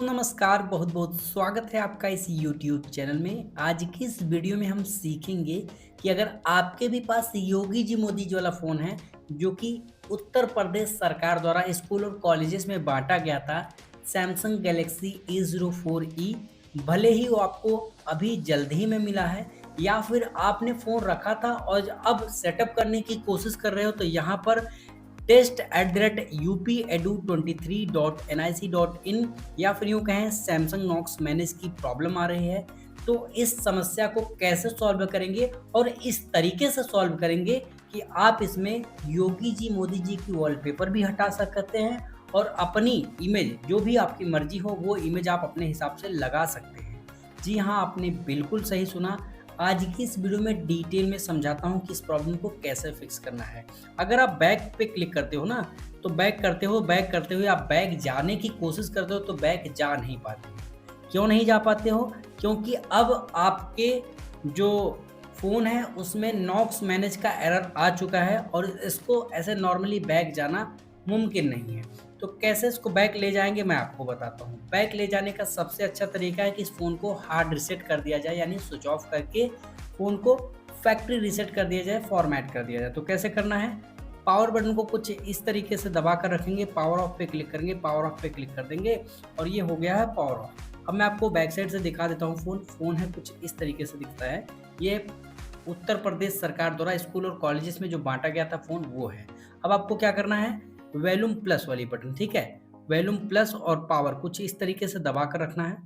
नमस्कार, बहुत बहुत स्वागत है आपका इस YouTube चैनल में। आज की इस वीडियो में हम सीखेंगे कि अगर आपके भी पास योगी जी मोदी जी वाला फ़ोन है, जो कि उत्तर प्रदेश सरकार द्वारा स्कूल और कॉलेजेस में बाँटा गया था, सैमसंग गैलेक्सी A04e, भले ही वो आपको अभी जल्द ही में मिला है या फिर आपने फ़ोन रखा था और अब सेटअप करने की कोशिश कर रहे हो, तो यहाँ पर test@upedu23.nic.in या फिर यूँ कहें सैमसंग नॉक्स मैनेज की प्रॉब्लम आ रही है। तो इस समस्या को कैसे सॉल्व करेंगे और इस तरीके से सॉल्व करेंगे कि आप इसमें योगी जी मोदी जी की वॉलपेपर भी हटा सकते हैं और अपनी इमेज जो भी आपकी मर्जी हो वो इमेज आप अपने हिसाब से लगा सकते हैं। जी हाँ, आपने बिल्कुल सही सुना। आज की इस वीडियो में डिटेल में समझाता हूँ कि इस प्रॉब्लम को कैसे फिक्स करना है। अगर आप बैक पे क्लिक करते हो ना, तो बैक करते हुए आप बैक जाने की कोशिश करते हो तो बैक जा नहीं पाते हो। क्यों नहीं जा पाते हो? क्योंकि अब आपके जो फ़ोन है उसमें नॉक्स मैनेज का एरर आ चुका है और इसको ऐसे नॉर्मली बैक जाना मुमकिन नहीं है। तो कैसे इसको बैक ले जाएँगे मैं आपको बताता हूँ। बैक ले जाने का सबसे अच्छा तरीका है कि इस फ़ोन को हार्ड रीसेट कर दिया जाए, यानी स्विच ऑफ करके फ़ोन को फैक्ट्री रीसेट कर दिया जाए, फॉर्मेट कर दिया जाए। तो कैसे करना है? पावर बटन को कुछ इस तरीके से दबा कर रखेंगे, पावर ऑफ पे क्लिक करेंगे, पावर ऑफ पे क्लिक कर देंगे और ये हो गया है पावर ऑफ। अब मैं आपको बैक साइड से दिखा देता हूँ फ़ोन। फ़ोन है कुछ इस तरीके से दिखता है। ये उत्तर प्रदेश सरकार द्वारा स्कूल और कॉलेजेस में जो बाँटा गया था फ़ोन वो है। अब आपको क्या करना है? वॉल्यूम प्लस वाली बटन, ठीक है? वॉल्यूम प्लस और पावर कुछ इस तरीके से दबा कर रखना है।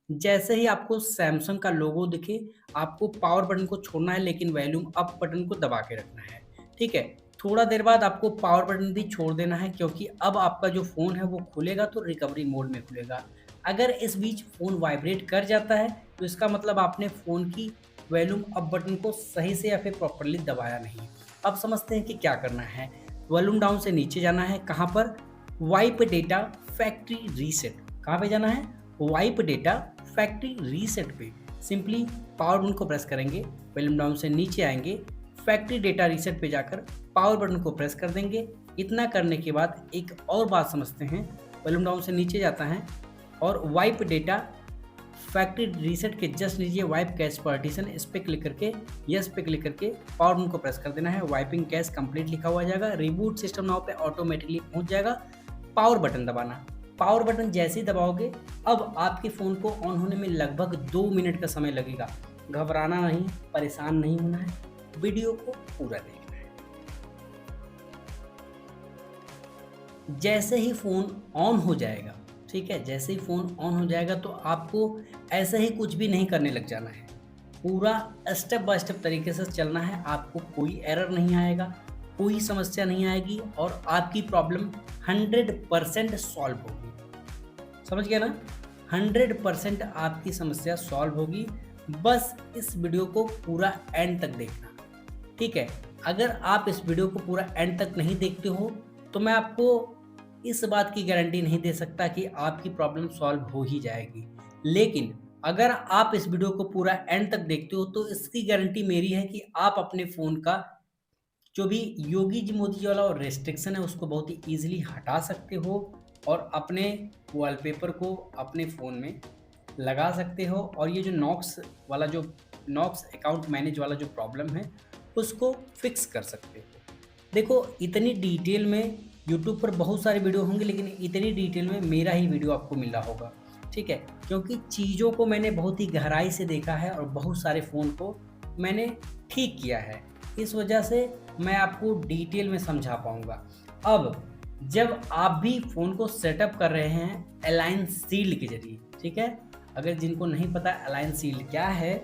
जैसे ही आपको सैमसंग का लोगो दिखे, आपको पावर बटन को छोड़ना है लेकिन वॉल्यूम अप बटन को दबा के रखना है, ठीक है? थोड़ा देर बाद आपको पावर बटन भी छोड़ देना है क्योंकि अब आपका जो फ़ोन है वो खुलेगा तो रिकवरी मोड में खुलेगा। अगर इस बीच फ़ोन वाइब्रेट कर जाता है, तो इसका मतलब आपने फ़ोन की वॉल्यूम अप बटन को सही से या फिर प्रॉपर्ली दबाया नहीं। अब समझते हैं कि क्या करना है। वॉल्यूम डाउन से नीचे जाना है, कहाँ पर? Wipe data factory reset. कहाँ पे जाना है? वाइप डेटा फैक्ट्री रीसेट पे सिंपली पावर बटन को प्रेस करेंगे, वॉल्यूम डाउन से नीचे आएंगे, फैक्ट्री डेटा रीसेट पे जाकर पावर बटन को प्रेस कर देंगे। इतना करने के बाद एक और बात समझते हैं, वॉल्यूम डाउन से नीचे जाता है और वाइप डेटा फैक्ट्री रीसेट के जस्ट नीचे वाइप कैश पार्टीशन, इस पे क्लिक करके यस पे क्लिक करके पावर बटन को प्रेस कर देना है। वाइपिंग कैश कंप्लीट लिखा हुआ जाएगा, रिबूट सिस्टम नाउ पे ऑटोमेटिकली पहुंच जाएगा। पावर बटन दबाना, पावर बटन जैसे ही दबाओगे अब आपके फ़ोन को ऑन होने में लगभग 2 मिनट का समय लगेगा। घबराना नहीं, परेशान नहीं होना है, वीडियो को पूरा देखना है। जैसे ही फ़ोन ऑन हो जाएगा, ठीक है? जैसे ही फ़ोन ऑन हो जाएगा तो आपको ऐसे ही कुछ भी नहीं करने लग जाना है। पूरा स्टेप बाय स्टेप तरीके से चलना है, आपको कोई एरर नहीं आएगा, कोई समस्या नहीं आएगी और आपकी प्रॉब्लम 100% सॉल्व होगी। समझ गए ना? 100% आपकी समस्या सॉल्व होगी। बस इस वीडियो को पूरा एंड तक देखना, ठीक है? अगर आप इस वीडियो को पूरा एंड तक नहीं देखते हो, तो मैं आपको इस बात की गारंटी नहीं दे सकता कि आपकी प्रॉब्लम सॉल्व हो ही जाएगी। लेकिन अगर आप इस वीडियो को पूरा एंड तक देखते हो, तो इसकी गारंटी मेरी है कि आप अपने फ़ोन का जो भी योगी जी मोदी जी वाला रेस्ट्रिक्शन है उसको बहुत ही ईज़िली हटा सकते हो और अपने वॉलपेपर को अपने फ़ोन में लगा सकते हो और ये जो नॉक्स अकाउंट मैनेज वाला जो प्रॉब्लम है उसको फिक्स कर सकते हो। देखो, इतनी डिटेल में यूट्यूब पर बहुत सारे वीडियो होंगे लेकिन इतनी डिटेल में मेरा ही वीडियो आपको मिला होगा, ठीक है? क्योंकि चीज़ों को मैंने बहुत ही गहराई से देखा है और बहुत सारे फ़ोन को मैंने ठीक किया है। इस वजह से मैं आपको डिटेल में समझा पाऊँगा। अब जब आप भी फ़ोन को सेटअप कर रहे हैं अलाइन शील्ड के ज़रिए, ठीक है? अगर जिनको नहीं पता अलाइन शील्ड क्या है,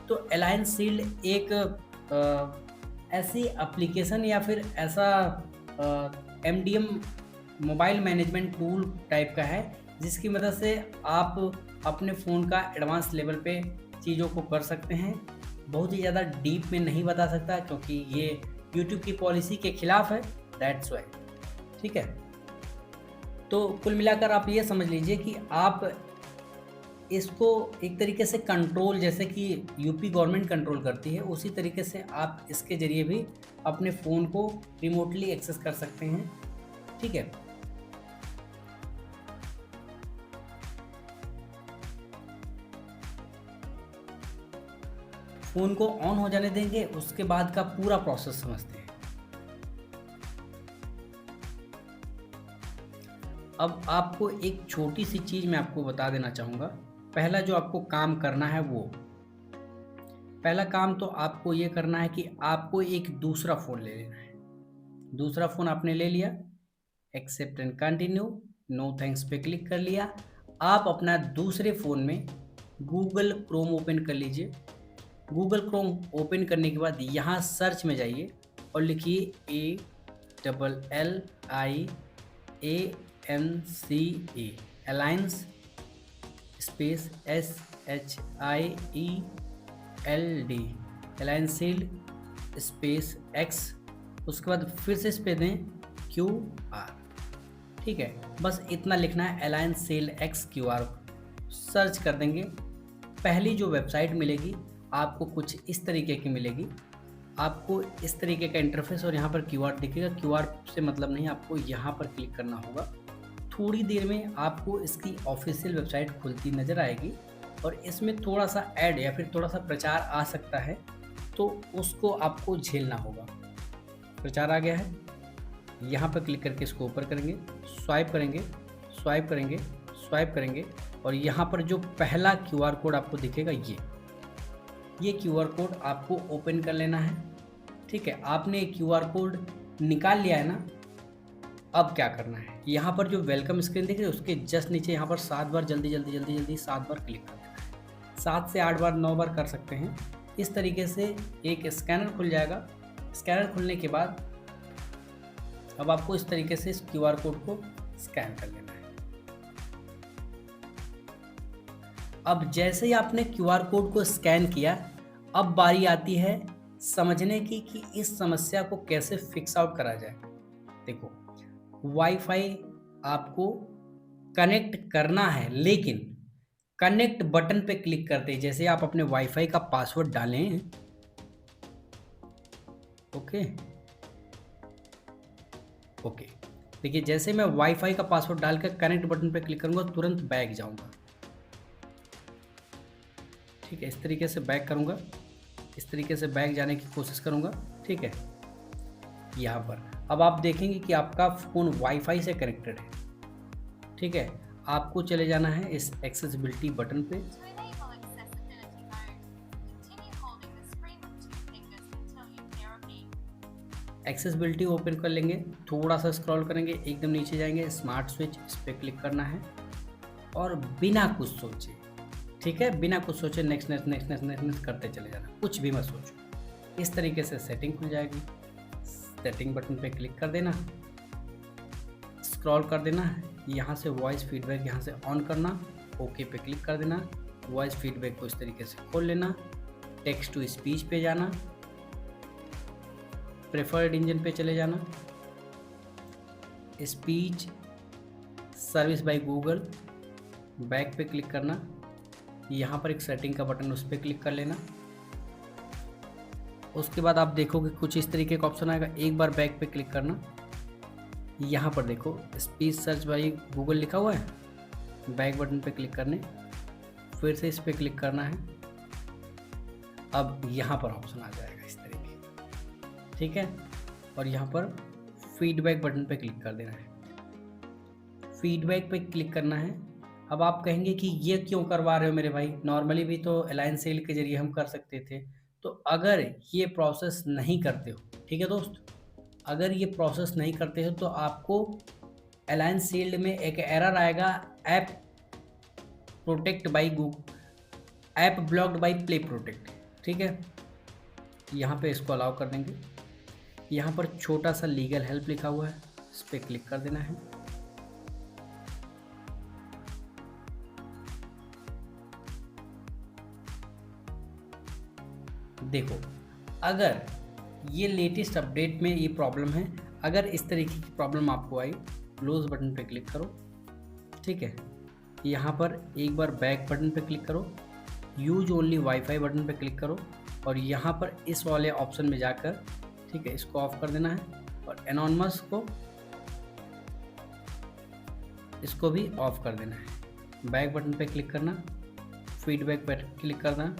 तो अलाइन शील्ड एक ऐसी एप्लीकेशन या फिर ऐसा MDM mobile management tool type का है जिसकी मदद से आप अपने फ़ोन का एडवांस लेवल पे चीज़ों को कर सकते हैं। बहुत ही ज़्यादा डीप में नहीं बता सकता क्योंकि ये यूट्यूब की पॉलिसी के खिलाफ़ है, दैट्स व्हाई, ठीक है? तो कुल मिलाकर आप ये समझ लीजिए कि आप इसको एक तरीके से कंट्रोल, जैसे कि यूपी गवर्नमेंट कंट्रोल करती है, उसी तरीके से आप इसके ज़रिए भी अपने फ़ोन को रिमोटली एक्सेस कर सकते हैं, ठीक है? फ़ोन को ऑन हो जाने देंगे, उसके बाद का पूरा प्रोसेस समझते हैं। अब आपको एक छोटी सी चीज़ मैं आपको बता देना चाहूँगा। पहला जो आपको काम करना है वो, पहला काम तो आपको ये करना है कि आपको एक दूसरा फ़ोन ले लेना है। दूसरा फ़ोन आपने ले लिया, accept and continue, no thanks पे क्लिक कर लिया। आप अपना दूसरे फ़ोन में गूगल क्रोम ओपन कर लीजिए। गूगल क्रोम ओपन करने के बाद यहाँ सर्च में जाइए और लिखिए ALLIANCE, alliance space SHIELD, alliance shield space X, उसके बाद फिर से इस पे दें QR। ठीक है, बस इतना लिखना है, alliance shield X QR। Search कर देंगे, पहली जो वेबसाइट मिलेगी आपको कुछ इस तरीके की मिलेगी। आपको इस तरीके का इंटरफेस और यहाँ पर QR दिखेगा। QR से मतलब नहीं, आपको यहाँ पर क्लिक करना होगा। थोड़ी देर में आपको इसकी ऑफिशियल वेबसाइट खुलती नज़र आएगी और इसमें थोड़ा सा ऐड या फिर थोड़ा सा प्रचार आ सकता है, तो उसको आपको झेलना होगा। प्रचार आ गया है, यहाँ पर क्लिक करके इसको ऊपर करेंगे, स्वाइप करेंगे, स्वाइप करेंगे, स्वाइप करेंगे और यहाँ पर जो पहला QR कोड आपको दिखेगा ये QR कोड आपको ओपन कर लेना है। ठीक है, आपने QR कोड निकाल लिया है ना। अब क्या करना है, यहाँ पर जो वेलकम स्क्रीन दिख रही है उसके जस्ट नीचे यहाँ पर 7 बार जल्दी 7 बार क्लिक कर देना है। 7 से 8 बार 9 बार कर सकते हैं। इस तरीके से एक स्कैनर खुल जाएगा। स्कैनर खुलने के बाद अब आपको इस तरीके से इस QR कोड को स्कैन कर लेना है। अब जैसे ही आपने QR कोड को स्कैन किया, अब बारी आती है समझने की कि इस समस्या को कैसे फिक्स आउट करा जाए। देखो, वाईफाई आपको कनेक्ट करना है, लेकिन कनेक्ट बटन पे क्लिक करते ही जैसे आप अपने वाईफाई का पासवर्ड डालें, ओके देखिए, जैसे मैं वाईफाई का पासवर्ड डालकर कनेक्ट बटन पे क्लिक करूंगा तुरंत बैक जाऊंगा। ठीक है, इस तरीके से बैक करूंगा, इस तरीके से बैक जाने की कोशिश करूंगा। ठीक है, यहाँ पर अब आप देखेंगे कि आपका फ़ोन वाईफाई से कनेक्टेड है। ठीक है, आपको चले जाना है इस एक्सेसिबिलिटी बटन पे। एक्सेसिबिलिटी ओपन कर लेंगे, थोड़ा सा स्क्रॉल करेंगे, एकदम नीचे जाएंगे, स्मार्ट स्विच, इस पर क्लिक करना है और बिना कुछ सोचे, ठीक है, बिना कुछ सोचे next next next next next next करते चले जाना, कुछ भी मत सोचो। इस तरीके से सेटिंग खुल जाएगी। सेटिंग बटन पे क्लिक कर देना, स्क्रॉल कर देना, यहाँ से वॉइस फीडबैक यहाँ से ऑन करना, ओके पे क्लिक कर देना। वॉइस फीडबैक को इस तरीके से खोल लेना, टेक्स्ट टू स्पीच पे जाना, प्रेफर्ड इंजन पे चले जाना, speech service by Google, back पे क्लिक करना, यहाँ पर एक सेटिंग का बटन उस पर क्लिक कर लेना। उसके बाद आप देखोगे कुछ इस तरीके का ऑप्शन आएगा, एक बार बैक पे क्लिक करना, यहाँ पर देखो स्पीच सर्च बाय गूगल लिखा हुआ है, बैक बटन पे क्लिक करने, फिर से इस पर क्लिक करना है। अब यहाँ पर ऑप्शन आ जाएगा इस तरीके, ठीक है, और यहाँ पर फीडबैक बटन पे क्लिक कर देना है। फीडबैक पे क्लिक करना है। अब आप कहेंगे कि ये क्यों करवा रहे हो मेरे भाई, नॉर्मली भी तो अलायंस सेल के जरिए हम कर सकते थे। तो अगर ये प्रोसेस नहीं करते हो, ठीक है दोस्त, अगर ये प्रोसेस नहीं करते हो तो आपको अलायंस शील्ड में एक एरर आएगा, app protect by Google, app blocked by play protect. ठीक है, यहाँ पे इसको अलाउ कर देंगे। यहाँ पर छोटा सा लीगल हेल्प लिखा हुआ है, इस पर क्लिक कर देना है। देखो, अगर ये लेटेस्ट अपडेट में ये प्रॉब्लम है, अगर इस तरीके की प्रॉब्लम आपको आई, क्लोज बटन पे क्लिक करो, ठीक है, यहाँ पर एक बार बैक बटन पे क्लिक करो, यूज ओनली वाईफाई बटन पे क्लिक करो और यहाँ पर इस वाले ऑप्शन में जाकर, ठीक है, इसको ऑफ कर देना है और एनोनिमस को, इसको भी ऑफ कर देना है। बैक बटन पे क्लिक करना, फीडबैक पर क्लिक करना,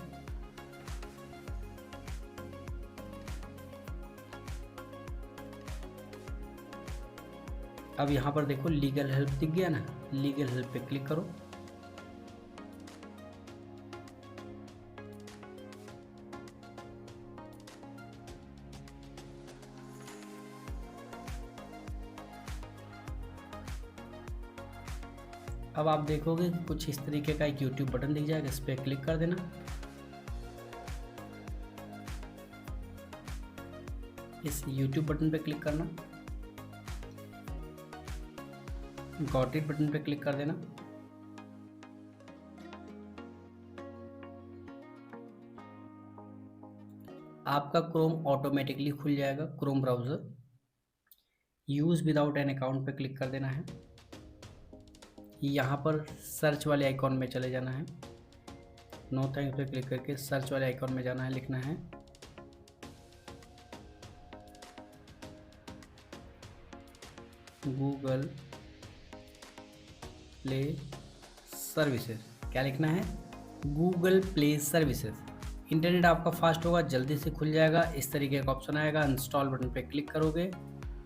अब यहाँ पर देखो लीगल हेल्प दिख गया ना, लीगल हेल्प पे क्लिक करो। अब आप देखोगे कुछ इस तरीके का एक यूट्यूब बटन दिख जाएगा, इस पर क्लिक कर देना। इस यूट्यूब बटन पे क्लिक करना, गॉट इट बटन पे क्लिक कर देना। आपका क्रोम ऑटोमेटिकली खुल जाएगा, Chrome browser. Use without an account पे क्लिक कर देना है। यहाँ पर सर्च वाले आइकॉन में चले जाना है, नो थैंक्स पे क्लिक करके सर्च वाले आइकॉन में जाना है, लिखना है गूगल प्ले सर्विसेज। क्या लिखना है? Google play services. इंटरनेट आपका फास्ट होगा, जल्दी से खुल जाएगा। इस तरीके का ऑप्शन आएगा, इंस्टॉल बटन पे क्लिक करोगे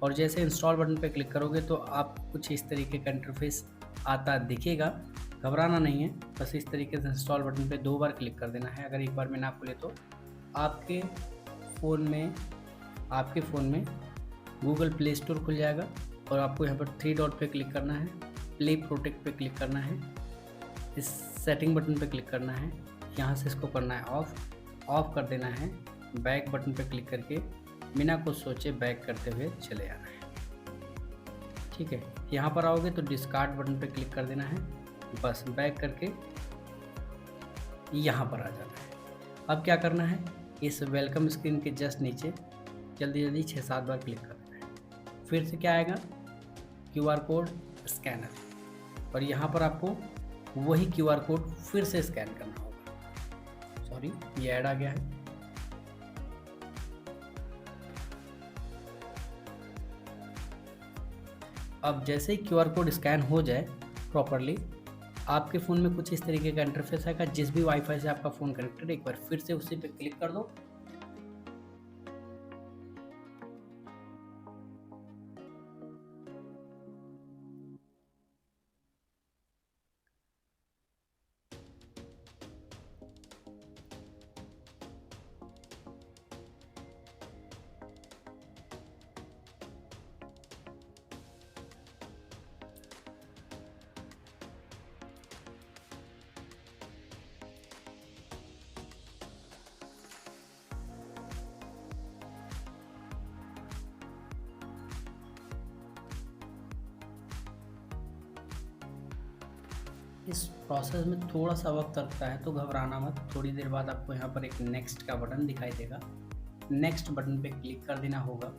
और जैसे इंस्टॉल बटन पे क्लिक करोगे तो आप कुछ इस तरीके का इंटरफेस आता दिखेगा। घबराना नहीं है, बस इस तरीके से इंस्टॉल बटन पे 2 बार क्लिक कर देना है। अगर एक बार में ना खुले तो आपके फ़ोन में गूगल प्ले स्टोर खुल जाएगा और आपको यहाँ पर 3 डॉट पे क्लिक करना है, प्ले प्रोटेक्ट पे क्लिक करना है, इस सेटिंग बटन पे क्लिक करना है, यहाँ से इसको करना है ऑफ कर देना है। बैक बटन पे क्लिक करके बिना कुछ सोचे बैक करते हुए चले आना है। ठीक है, यहाँ पर आओगे तो डिस्कार्ड बटन पे क्लिक कर देना है, बस बैक करके यहाँ पर आ जाना है। अब क्या करना है, इस वेलकम स्क्रीन के जस्ट नीचे जल्दी 6-7 बार क्लिक कर देना है। फिर से क्या आएगा, QR कोड स्कैनर, और यहाँ पर आपको वही QR कोड फिर से स्कैन करना होगा। सॉरी, ये ऐड आ गया है। अब जैसे ही QR कोड स्कैन हो जाए प्रॉपरली, आपके फ़ोन में कुछ इस तरीके का इंटरफेस आएगा। जिस भी वाईफाई से आपका फ़ोन कनेक्टेड है, एक बार फिर से उसी पे क्लिक कर दो। इस प्रोसेस में थोड़ा सा वक्त लगता है तो घबराना मत। थोड़ी देर बाद आपको यहाँ पर एक नेक्स्ट का बटन दिखाई देगा, नेक्स्ट बटन पे क्लिक कर देना होगा।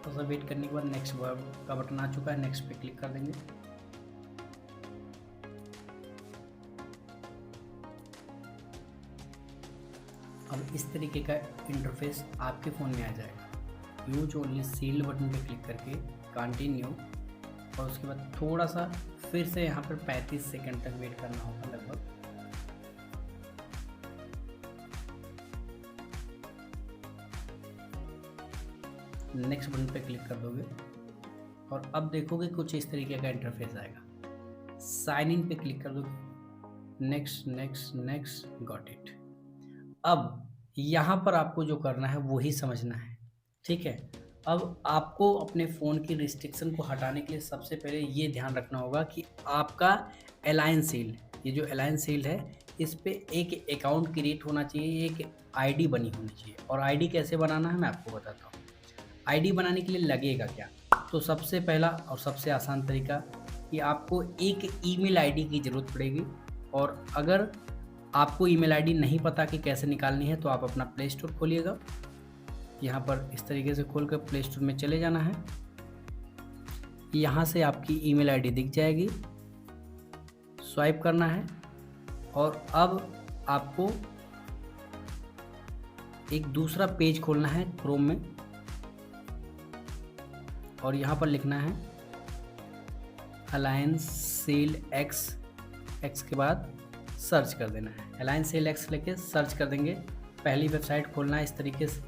तो सब वेट करने के बाद नेक्स्ट का बटन आ चुका है, नेक्स्ट पे क्लिक कर देंगे। अब इस तरीके का इंटरफेस आपके फ़ोन में आ जाएगा। यूज ओनली सील्ड बटन पे क्लिक करके कंटिन्यू, और उसके बाद थोड़ा सा फिर से यहाँ पर 35 सेकंड तक वेट करना होगा लगभग। नेक्स्ट बटन पे क्लिक कर दोगे और अब देखोगे कुछ इस तरीके का इंटरफेस आएगा। साइन इन पे क्लिक कर दोगे, next next next, got it. अब यहाँ पर आपको जो करना है वही समझना है, ठीक है। अब आपको अपने फ़ोन की रिस्ट्रिक्शन को हटाने के लिए सबसे पहले ये ध्यान रखना होगा कि आपका अलायंस शील्ड, ये जो अलायंस शील्ड है, इस पे एक अकाउंट क्रिएट होना चाहिए, एक आईडी बनी होनी चाहिए। और आईडी कैसे बनाना है मैं आपको बताता हूँ। आईडी बनाने के लिए लगेगा क्या, तो सबसे पहला और सबसे आसान तरीका कि आपको एक ईमेल आईडी की ज़रूरत पड़ेगी। और अगर आपको ईमेल आईडी नहीं पता कि कैसे निकालनी है तो आप अपना प्ले स्टोर खोलिएगा। यहाँ पर इस तरीके से खोल कर प्ले स्टोर में चले जाना है। यहाँ से आपकी ईमेल आईडी दिख जाएगी। स्वाइप करना है और अब आपको एक दूसरा पेज खोलना है क्रोम में और यहाँ पर लिखना है अलायंस सेल एक्स, एक्स के बाद सर्च कर देना है। अलायंस सेल एक्स लेके सर्च कर देंगे। पहली वेबसाइट खोलना है इस तरीके से,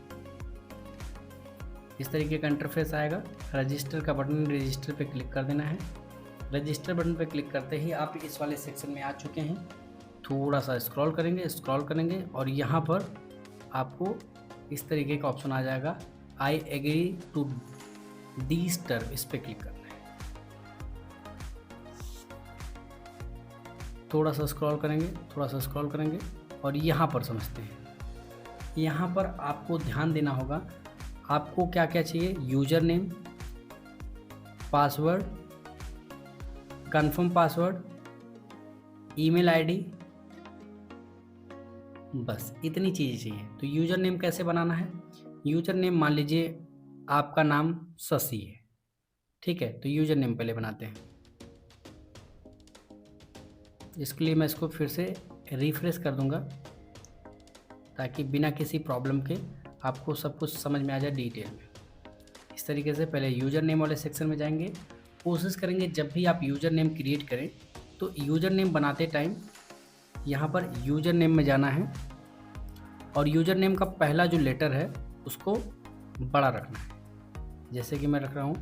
इस तरीके का इंटरफेस आएगा। रजिस्टर का बटन, रजिस्टर पे क्लिक कर देना है। रजिस्टर बटन पे क्लिक करते ही आप इस वाले सेक्शन में आ चुके हैं। थोड़ा सा स्क्रॉल करेंगे और यहाँ पर आपको इस तरीके का ऑप्शन आ जाएगा, I agree to these term, इस पर क्लिक करना है। थोड़ा सा स्क्रॉल करेंगे और यहाँ पर समझते हैं। यहाँ पर आपको ध्यान देना होगा, आपको क्या क्या चाहिए, user name, password, confirm password, email ID, बस इतनी चीज़ें चाहिए। तो यूजर नेम कैसे बनाना है, यूजर नेम मान लीजिए आपका नाम शशि है, ठीक है, तो यूजर नेम पहले बनाते हैं। इसके लिए मैं इसको फिर से रिफ्रेश कर दूंगा ताकि बिना किसी प्रॉब्लम के आपको सब कुछ समझ में आ जाए डिटेल में। इस तरीके से पहले यूज़र नेम वाले सेक्शन में जाएंगे। कोशिश करेंगे जब भी आप यूज़र नेम क्रिएट करें तो यूज़र नेम बनाते टाइम यहाँ पर यूज़र नेम में जाना है और यूज़र नेम का पहला जो लेटर है उसको बड़ा रखना है। जैसे कि मैं रख रहा हूँ,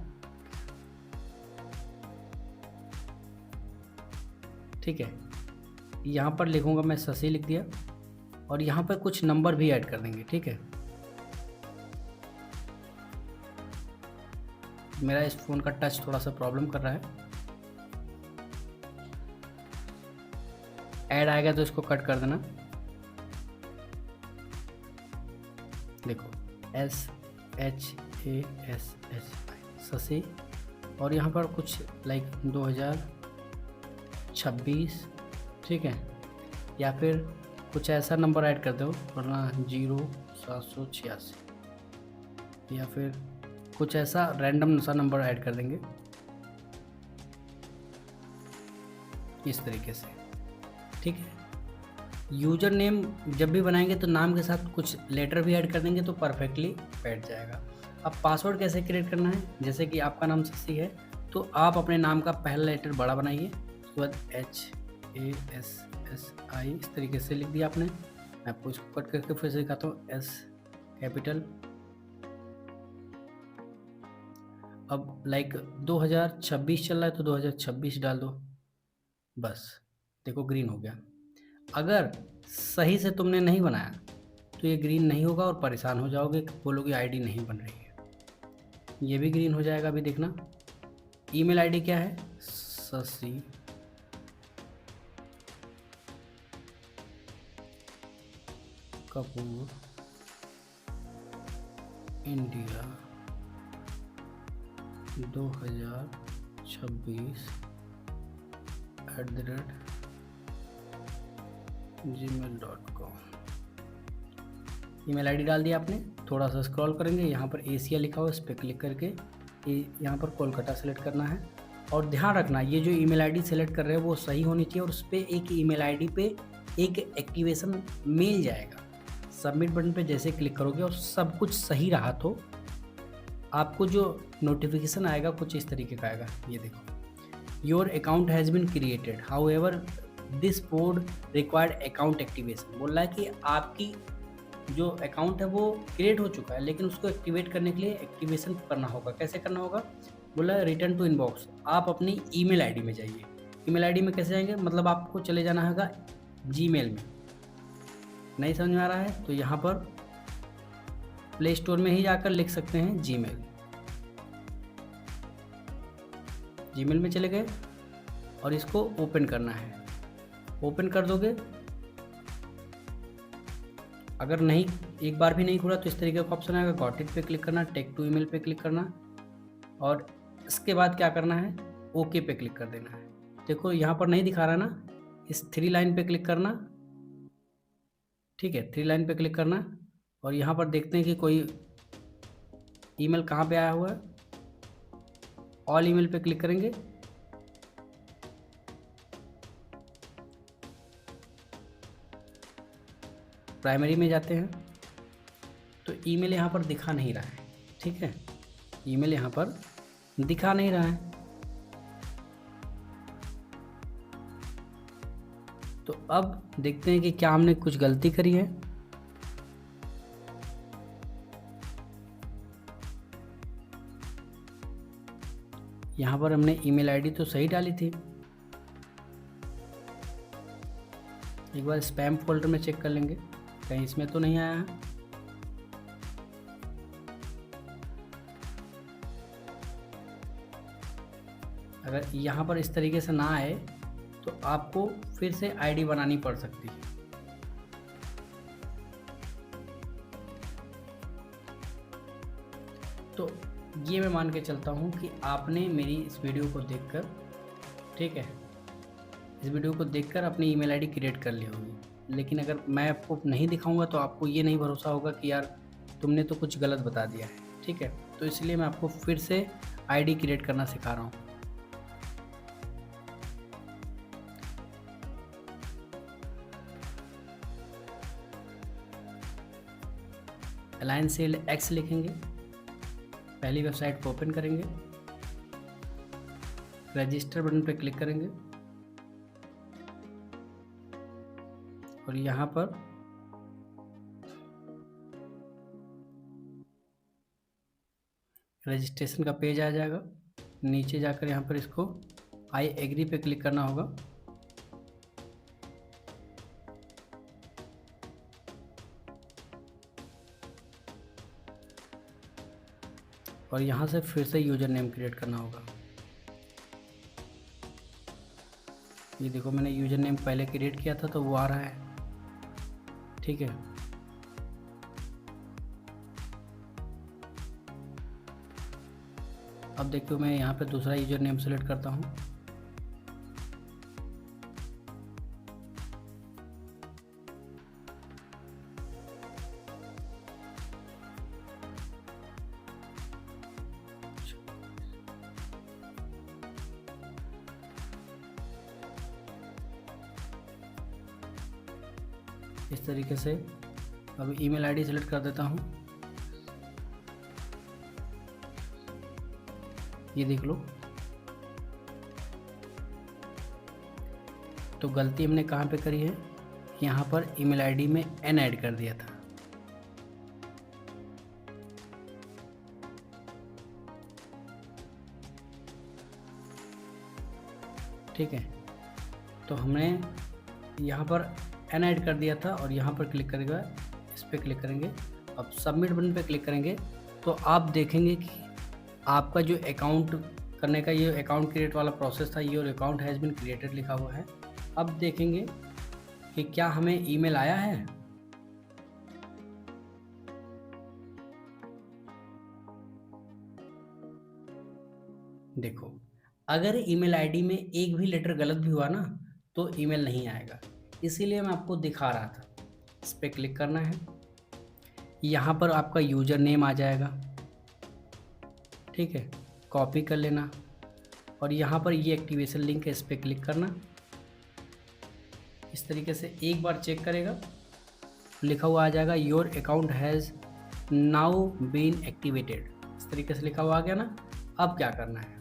ठीक है, यहाँ पर लिखूँगा मैं शशि, लिख दिया और यहाँ पर कुछ नंबर भी ऐड कर देंगे, ठीक है। मेरा इस फ़ोन का टच थोड़ा सा प्रॉब्लम कर रहा है, ऐड आएगा तो इसको कट कर देना। देखो SHASHI शशि और यहाँ पर कुछ लाइक 2026, ठीक है, या फिर कुछ ऐसा नंबर ऐड कर दो वरना 0786 या फिर कुछ ऐसा रैंडम सा नंबर ऐड कर देंगे इस तरीके से, ठीक है। यूज़र नेम जब भी बनाएंगे तो नाम के साथ कुछ लेटर भी ऐड कर देंगे तो परफेक्टली बैठ जाएगा। अब पासवर्ड कैसे क्रिएट करना है, जैसे कि आपका नाम शशि है तो आप अपने नाम का पहला लेटर बड़ा बनाइए, उसके बाद HASSI इस तरीके से लिख दिया आपने। मैं आपको इसको कट करके फिर से दिखाता हूँ, S कैपिटल। अब लाइक 2026 चल रहा है तो 2026 डाल दो, बस देखो ग्रीन हो गया। अगर सही से तुमने नहीं बनाया तो ये ग्रीन नहीं होगा और परेशान हो जाओगे, बोलोगे आईडी नहीं बन रही है। ये भी ग्रीन हो जाएगा, अभी देखना। ईमेल आईडी क्या है, Shashi Kapoor India 2026 @gmail.com email ID डाल दिया आपने। थोड़ा सा स्क्रॉल करेंगे, यहाँ पर एशिया लिखा हुआ, इस पर क्लिक करके यहाँ पर कोलकाता सेलेक्ट करना है। और ध्यान रखना ये जो ईमेल आईडी सेलेक्ट कर रहे हैं वो सही होनी चाहिए और उस पर एक ईमेल आईडी पे एक एक्टिवेशन मेल जाएगा। सबमिट बटन पे जैसे क्लिक करोगे और सब कुछ सही रहा तो आपको जो नोटिफिकेशन आएगा कुछ इस तरीके का आएगा, ये देखो, your account has been created however this port required account activation. बोल रहा है कि आपकी जो अकाउंट है वो क्रिएट हो चुका है लेकिन उसको एक्टिवेट करने के लिए एक्टिवेशन करना होगा। कैसे करना होगा, बोला है रिटर्न टू इनबॉक्स। आप अपनी ईमेल आईडी में जाइए। ईमेल आईडी में कैसे जाएंगे, मतलब आपको चले जाना होगा जीमेल में। नहीं समझ में आ रहा है तो यहाँ पर प्ले स्टोर में ही जाकर लिख सकते हैं जीमेल। जीमेल में चले गए और इसको ओपन करना है। ओपन कर दोगे, अगर नहीं एक बार भी नहीं खुला तो इस तरीके का ऑप्शन आएगा, गॉट इट पे क्लिक करना, टेक टू ईमेल पे क्लिक करना और इसके बाद क्या करना है, ओके पे क्लिक कर देना है। देखो यहाँ पर नहीं दिखा रहा ना, इस 3 लाइन पे क्लिक करना, ठीक है, 3 लाइन पे क्लिक करना और यहाँ पर देखते हैं कि कोई ईमेल कहाँ पे आया हुआ है। ऑल ईमेल पे क्लिक करेंगे, प्राइमरी में जाते हैं तो ईमेल यहाँ पर दिखा नहीं रहा है, ठीक है, ईमेल यहाँ पर दिखा नहीं रहा है। तो अब देखते हैं कि क्या हमने कुछ गलती करी है। यहाँ पर हमने ईमेल आईडी तो सही डाली थी। एक बार स्पैम फोल्डर में चेक कर लेंगे, कहीं इसमें तो नहीं आया है। अगर यहाँ पर इस तरीके से ना आए तो आपको फिर से आईडी बनानी पड़ सकती है। तो ये मैं मान के चलता हूँ कि आपने मेरी इस वीडियो को देखकर, ठीक है, इस वीडियो को देखकर अपनी ईमेल आईडी क्रिएट कर ली होगी। लेकिन अगर मैं आपको नहीं दिखाऊंगा तो आपको ये नहीं भरोसा होगा कि यार तुमने तो कुछ गलत बता दिया है, ठीक है। तो इसलिए मैं आपको फिर से आईडी क्रिएट करना सिखा रहा हूँ। अलाइन सेल एक्स लिखेंगे, पहली वेबसाइट को ओपन करेंगे, रजिस्टर बटन पर क्लिक करेंगे और यहाँ पर रजिस्ट्रेशन का पेज आ जाएगा। नीचे जाकर यहाँ पर इसको आई एग्री पे क्लिक करना होगा। और यहाँ से फिर से यूज़र नेम क्रिएट करना होगा। ये देखो मैंने यूज़र नेम पहले क्रिएट किया था तो वो आ रहा है, ठीक है। अब देखो मैं यहाँ पे दूसरा यूज़र नेम सेलेक्ट करता हूँ। इस तरीके से अब ईमेल आईडी सेलेक्ट कर देता हूँ। ये देख लो, तो गलती हमने कहाँ पे करी है, यहाँ पर ईमेल आईडी में एन ऐड कर दिया था। ठीक है, तो हमने यहाँ पर एन ऐड कर दिया था और यहाँ पर क्लिक करेगा, इस पर क्लिक करेंगे। अब सबमिट बटन पे क्लिक करेंगे तो आप देखेंगे कि आपका जो अकाउंट करने का ये अकाउंट क्रिएट वाला प्रोसेस था, your account has been created लिखा हुआ है। अब देखेंगे कि क्या हमें ईमेल आया है। देखो, अगर ईमेल आईडी में एक भी लेटर गलत भी हुआ ना तो ईमेल नहीं आएगा, इसीलिए मैं आपको दिखा रहा था। इस पर क्लिक करना है, यहाँ पर आपका यूज़र नेम आ जाएगा, ठीक है, कॉपी कर लेना और यहाँ पर ये एक्टिवेशन लिंक है, इस पर क्लिक करना। इस तरीके से एक बार चेक करेगा, लिखा हुआ आ जाएगा your account has now been activated. इस तरीके से लिखा हुआ आ गया ना। अब क्या करना है,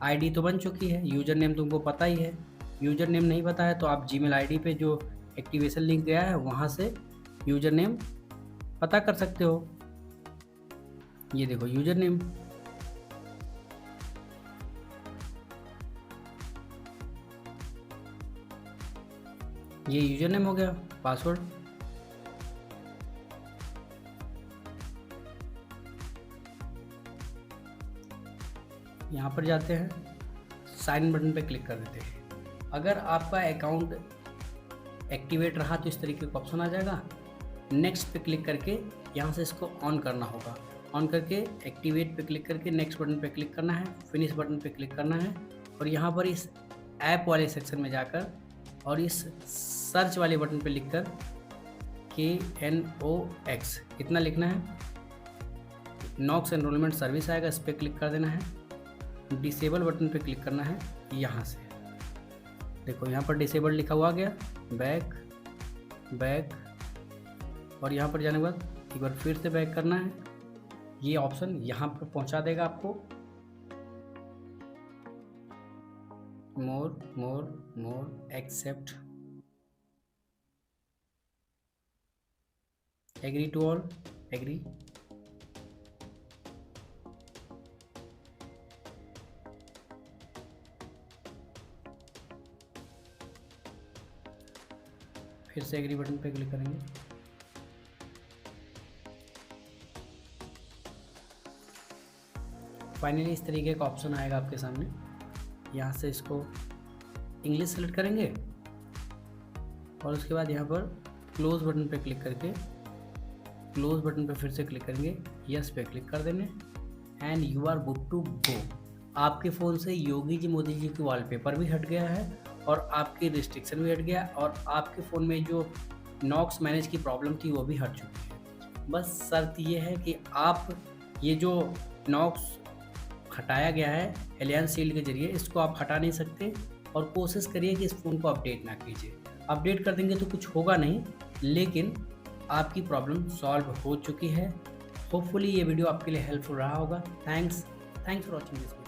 आईडी तो बन चुकी है, यूज़र नेम तुमको पता ही है। यूज़र नेम नहीं पता है तो आप जीमेल आईडी पे जो एक्टिवेशन लिंक गया है वहाँ से यूज़र नेम पता कर सकते हो। ये देखो यूज़र नेम, ये यूज़र नेम हो गया। पासवर्ड, यहाँ पर जाते हैं, साइन बटन पे क्लिक कर देते हैं। अगर आपका अकाउंट एक्टिवेट रहा तो इस तरीके का ऑप्शन आ जाएगा। नेक्स्ट पे क्लिक करके यहाँ से इसको ऑन करना होगा। ऑन करके एक्टिवेट पे क्लिक करके नेक्स्ट बटन पे क्लिक करना है, फिनिश बटन पे क्लिक करना है और यहाँ पर इस ऐप वाले सेक्शन में जाकर और इस सर्च वाले बटन पे लिखकर KNOX इतना लिखना है। नॉक्स एनरोलमेंट सर्विस आएगा, इस पर क्लिक कर देना है। डिसेबल बटन पे क्लिक करना है यहाँ से। देखो यहाँ पर डिसेबल लिखा हुआ आ गया। बैक बैक और यहाँ पर जाने के बाद एक बार फिर से बैक करना है। ये ऑप्शन यहाँ पर पहुँचा देगा आपको। More more more accept, agree to all, agree. फिर से एग्री बटन पे क्लिक करेंगे। फाइनली इस तरीके का ऑप्शन आएगा आपके सामने। यहाँ से इसको इंग्लिश सेलेक्ट करेंगे और उसके बाद यहाँ पर क्लोज बटन पे क्लिक करके क्लोज बटन पे फिर से क्लिक करेंगे, यस पे क्लिक कर देंगे and you are good to go. आपके फ़ोन से योगी जी मोदी जी की वॉलपेपर भी हट गया है और आपकी रिस्ट्रिक्शन भी हट गया और आपके फ़ोन में जो नॉक्स मैनेज की प्रॉब्लम थी वो भी हट चुकी है। बस शर्त ये है कि आप ये जो नॉक्स हटाया गया है एलियंस शील्ड के जरिए, इसको आप हटा नहीं सकते और कोशिश करिए कि इस फ़ोन को अपडेट ना कीजिए। अपडेट कर देंगे तो कुछ होगा नहीं, लेकिन आपकी प्रॉब्लम सॉल्व हो चुकी है। होपफुली ये वीडियो आपके लिए हेल्पफुल रहा होगा। Thanks for watching this video.